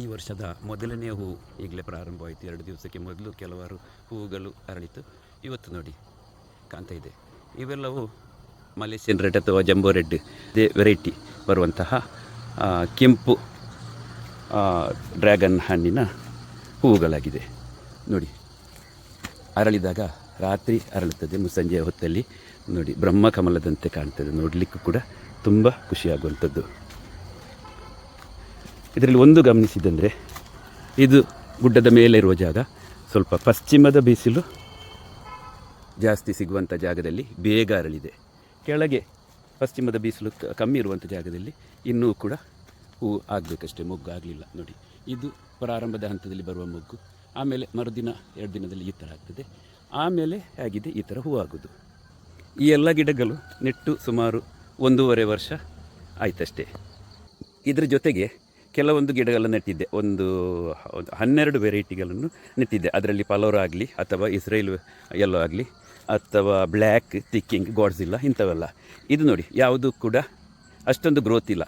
ಈ ವರ್ಷದ ಮೊದಲನೇ ಹೂವು ಈಗಲೇ ಪ್ರಾರಂಭವಾಯಿತು. 2 ದಿವಸಕ್ಕೆ ಮೊದಲು ಕೆಲವಾರು ಹೂವುಗಳು ಅರಳಿತು. ಇವತ್ತು ನೋಡಿ ಕಾಣ್ತಾ ಇದೆ. ಇವೆಲ್ಲವೂ ಮಲೇಷಿಯನ್ ರೆಡ್ ಅಥವಾ ಜಂಬೋ ರೆಡ್ ಇದೇ ವೆರೈಟಿ ಬರುವಂತಹ ಕೆಂಪು ಡ್ರ್ಯಾಗನ್ ಹಣ್ಣಿನ ಹೂವುಗಳಾಗಿದೆ. ನೋಡಿ, ಅರಳಿದಾಗ ರಾತ್ರಿ ಅರಳುತ್ತದೆ, ಮುಸ್ಸಂಜೆಯ ಹೊತ್ತಲ್ಲಿ ನೋಡಿ ಬ್ರಹ್ಮಕಮಲದಂತೆ ಕಾಣ್ತದೆ. ನೋಡಲಿಕ್ಕೂ ಕೂಡ ತುಂಬ ಖುಷಿಯಾಗುವಂಥದ್ದು. ಇದರಲ್ಲಿ ಒಂದು ಗಮನಿಸಿದಂದರೆ, ಇದು ಗುಡ್ಡದ ಮೇಲೆ ಇರುವ ಜಾಗ, ಸ್ವಲ್ಪ ಪಶ್ಚಿಮದ ಬಿಸಿಲು ಜಾಸ್ತಿ ಸಿಗುವಂಥ ಜಾಗದಲ್ಲಿ ಬೇಗ ಅರಳಿದೆ. ಕೆಳಗೆ ಪಶ್ಚಿಮದ ಬಿಸಿಲು ಕಮ್ಮಿ ಇರುವಂಥ ಜಾಗದಲ್ಲಿ ಇನ್ನೂ ಕೂಡ ಹೂವು ಆಗಬೇಕಷ್ಟೇ, ಮೊಗ್ಗು ಆಗಲಿಲ್ಲ. ನೋಡಿ, ಇದು ಪ್ರಾರಂಭದ ಹಂತದಲ್ಲಿ ಬರುವ ಮೊಗ್ಗು. ಆಮೇಲೆ ಮರುದಿನ 2 ದಿನದಲ್ಲಿ ಈ ಥರ ಆಗ್ತದೆ. ಆಮೇಲೆ ಆಗಿದೆ ಈ ಥರ ಹೂವು ಆಗೋದು. ಈ ಎಲ್ಲ ಗಿಡಗಳು ನೆಟ್ಟು ಸುಮಾರು 1.5 ವರ್ಷ ಆಯ್ತಷ್ಟೇ. ಇದರ ಜೊತೆಗೆ ಕೆಲವೊಂದು ಗಿಡಗಳನ್ನು ನೆಟ್ಟಿದ್ದೆ, ಒಂದು 12 ವೆರೈಟಿಗಳನ್ನು ನೆಟ್ಟಿದ್ದೆ. ಅದರಲ್ಲಿ ಪಲೋರ ಆಗಲಿ ಅಥವಾ ಇಸ್ರೇಲ್ ಯೆಲ್ಲೋ ಆಗಲಿ ಅಥವಾ ಬ್ಲ್ಯಾಕ್ ಥಿಕ್ಕಿಂಗ್ ಗಾಡ್ಜಿಲ್ಲ ಇಂಥವೆಲ್ಲ. ಇದು ನೋಡಿ, ಯಾವುದೂ ಕೂಡ ಅಷ್ಟೊಂದು ಗ್ರೋತ್ ಇಲ್ಲ.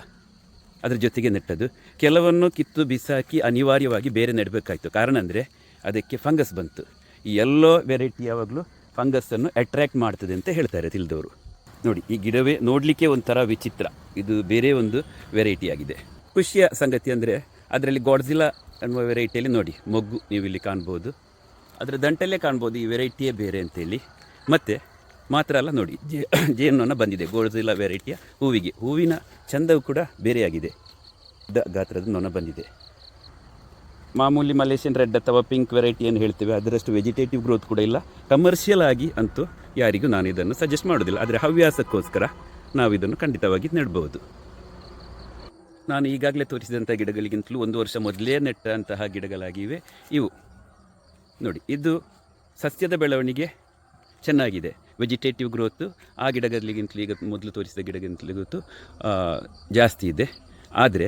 ಅದರ ಜೊತೆಗೆ ನೆಟ್ಟದ್ದು. ಕೆಲವನ್ನು ಕಿತ್ತು ಬಿಸಾಕಿ ಅನಿವಾರ್ಯವಾಗಿ ಬೇರೆ ನೆಡಬೇಕಾಯಿತು. ಕಾರಣ ಅಂದರೆ ಅದಕ್ಕೆ ಫಂಗಸ್ ಬಂತು. ಈ ಎಲ್ಲೋ ವೆರೈಟಿ ಯಾವಾಗಲೂ ಫಂಗಸ್ಸನ್ನು ಅಟ್ರ್ಯಾಕ್ಟ್ ಮಾಡ್ತದೆ ಅಂತ ಹೇಳ್ತಾರೆ ತಿಳಿದವರು. ನೋಡಿ, ಈ ಗಿಡವೇ ನೋಡಲಿಕ್ಕೆ ಒಂಥರ ವಿಚಿತ್ರ. ಇದು ಬೇರೆ ಒಂದು ವೆರೈಟಿ ಆಗಿದೆ. ಖುಷಿಯ ಸಂಗತಿ ಅಂದರೆ ಅದರಲ್ಲಿ ಗಾಡ್ಜಿಲ್ಲ ಅನ್ನುವ ವೆರೈಟಿಯಲ್ಲಿ ನೋಡಿ ಮೊಗ್ಗು ನೀವು ಇಲ್ಲಿ ಕಾಣ್ಬೋದು. ಅದರ ದಂಟಲ್ಲೇ ಕಾಣ್ಬೋದು ಈ ವೆರೈಟಿಯೇ ಬೇರೆ ಅಂತೇಳಿ. ಮತ್ತು ಮಾತ್ರ ಅಲ್ಲ, ನೋಡಿ ಜೇನೊಣ ಬಂದಿದೆ ಗಾಡ್ಜಿಲ್ಲ ವೆರೈಟಿಯ ಹೂವಿಗೆ. ಹೂವಿನ ಚಂದವು ಕೂಡ ಬೇರೆಯಾಗಿದೆ. ಗಾತ್ರದ ನೊಣ ಬಂದಿದೆ. ಮಾಮೂಲಿ ಮಲೇಷಿಯನ್ ರೆಡ್ ಅಥವಾ ಪಿಂಕ್ ವೆರೈಟಿ ಏನು ಹೇಳ್ತೇವೆ ಅದರಷ್ಟು ವೆಜಿಟೇಟಿವ್ ಗ್ರೋತ್ ಕೂಡ ಇಲ್ಲ. ಕಮರ್ಷಿಯಲ್ ಆಗಿ ಅಂತೂ ಯಾರಿಗೂ ನಾನು ಇದನ್ನು ಸಜೆಸ್ಟ್ ಮಾಡೋದಿಲ್ಲ. ಆದರೆ ಹವ್ಯಾಸಕ್ಕೋಸ್ಕರ ನಾವು ಇದನ್ನು ಖಂಡಿತವಾಗಿ ನೆಡ್ಬೋದು. ನಾನು ಈಗಾಗಲೇ ತೋರಿಸಿದಂಥ ಗಿಡಗಳಿಗಿಂತಲೂ 1 ವರ್ಷ ಮೊದಲೇ ನೆಟ್ಟಂತಹ ಗಿಡಗಳಾಗಿವೆ ಇವು. ನೋಡಿ, ಇದು ಸಸ್ಯದ ಬೆಳವಣಿಗೆ ಚೆನ್ನಾಗಿದೆ, ವೆಜಿಟೇಟಿವ್ ಗ್ರೋತು ಆ ಗಿಡಗಳಿಗಿಂತಲೂ ಈಗ ಮೊದಲು ತೋರಿಸಿದ ಗಿಡಗಿಂತಲೂ ಜಾಸ್ತಿ ಇದೆ. ಆದರೆ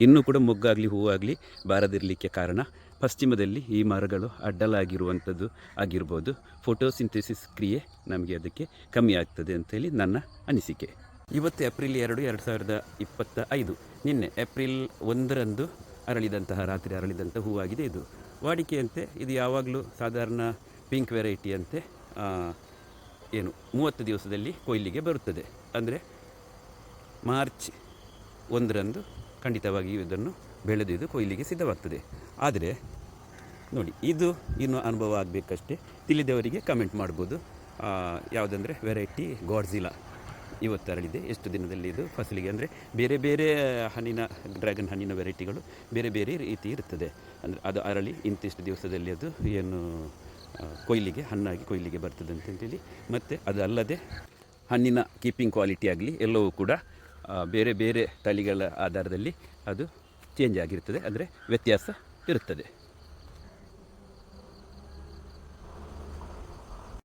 ಇನ್ನೂ ಕೂಡ ಮೊಗ್ಗಾಗಲಿ ಹೂವಾಗಲಿ ಬಾರದಿರಲಿಕ್ಕೆ ಕಾರಣ ಪಶ್ಚಿಮದಲ್ಲಿ ಈ ಮರಗಳು ಅಡ್ಡಲಾಗಿರುವಂಥದ್ದು ಆಗಿರ್ಬೋದು. ಫೋಟೋಸಿಂಥೆಸಿಸ್ ಕ್ರಿಯೆ ನಮಗೆ ಅದಕ್ಕೆ ಕಮ್ಮಿ ಆಗ್ತದೆ ಅಂತೇಳಿ ನನ್ನ ಅನಿಸಿಕೆ. ಇವತ್ತು ಏಪ್ರಿಲ್ 2, 2025. ನಿನ್ನೆ ಏಪ್ರಿಲ್ 1ರಂದು ರಾತ್ರಿ ಅರಳಿದಂಥ ಹೂವಾಗಿದೆ ಇದು. ವಾಡಿಕೆಯಂತೆ ಇದು ಯಾವಾಗಲೂ ಸಾಧಾರಣ ಪಿಂಕ್ ವೆರೈಟಿಯಂತೆ 30 ದಿವಸದಲ್ಲಿ ಕೊಯ್ಲಿಗೆ ಬರುತ್ತದೆ. ಅಂದರೆ ಮಾರ್ಚ್ 1ರಂದು ಖಂಡಿತವಾಗಿಯೂ ಇದನ್ನು ಬೆಳೆದು ಕೊಯ್ಲಿಗೆ ಸಿದ್ಧವಾಗ್ತದೆ. ಆದರೆ ನೋಡಿ, ಇದು ಇನ್ನೂ ಅನುಭವ ಆಗಬೇಕಷ್ಟೇ. ತಿಳಿದವರಿಗೆ ಕಮೆಂಟ್ ಮಾಡ್ಬೋದು. ಯಾವುದಂದರೆ ವೆರೈಟಿ ಗಾಡ್ಜಿಲ್ಲ ಇವತ್ತು ಅರಳಿದೆ. ಎಷ್ಟು ದಿನದಲ್ಲಿ ಇದು ಫಸಲಿಗೆ, ಅಂದರೆ ಬೇರೆ ಬೇರೆ ಡ್ರ್ಯಾಗನ್ ಹಣ್ಣಿನ ವೆರೈಟಿಗಳು ಬೇರೆ ಬೇರೆ ರೀತಿ ಇರ್ತದೆ. ಅಂದರೆ ಅದು ಅರಳಿ ಇಂತಿಷ್ಟು ದಿವಸದಲ್ಲಿ ಅದು ಏನು ಹಣ್ಣಾಗಿ ಕೊಯ್ಲಿಗೆ ಬರ್ತದೆ ಅಂತೇಳಿ. ಮತ್ತು ಅದಲ್ಲದೆ ಹಣ್ಣಿನ ಕೀಪಿಂಗ್ ಕ್ವಾಲಿಟಿ ಆಗಲಿ ಎಲ್ಲವೂ ಕೂಡ ಬೇರೆ ಬೇರೆ ತಳಿಗಳ ಆಧಾರದಲ್ಲಿ ಅದು ಚೇಂಜ್ ಆಗಿರ್ತದೆ, ಅಂದರೆ ವ್ಯತ್ಯಾಸ ಇರುತ್ತದೆ.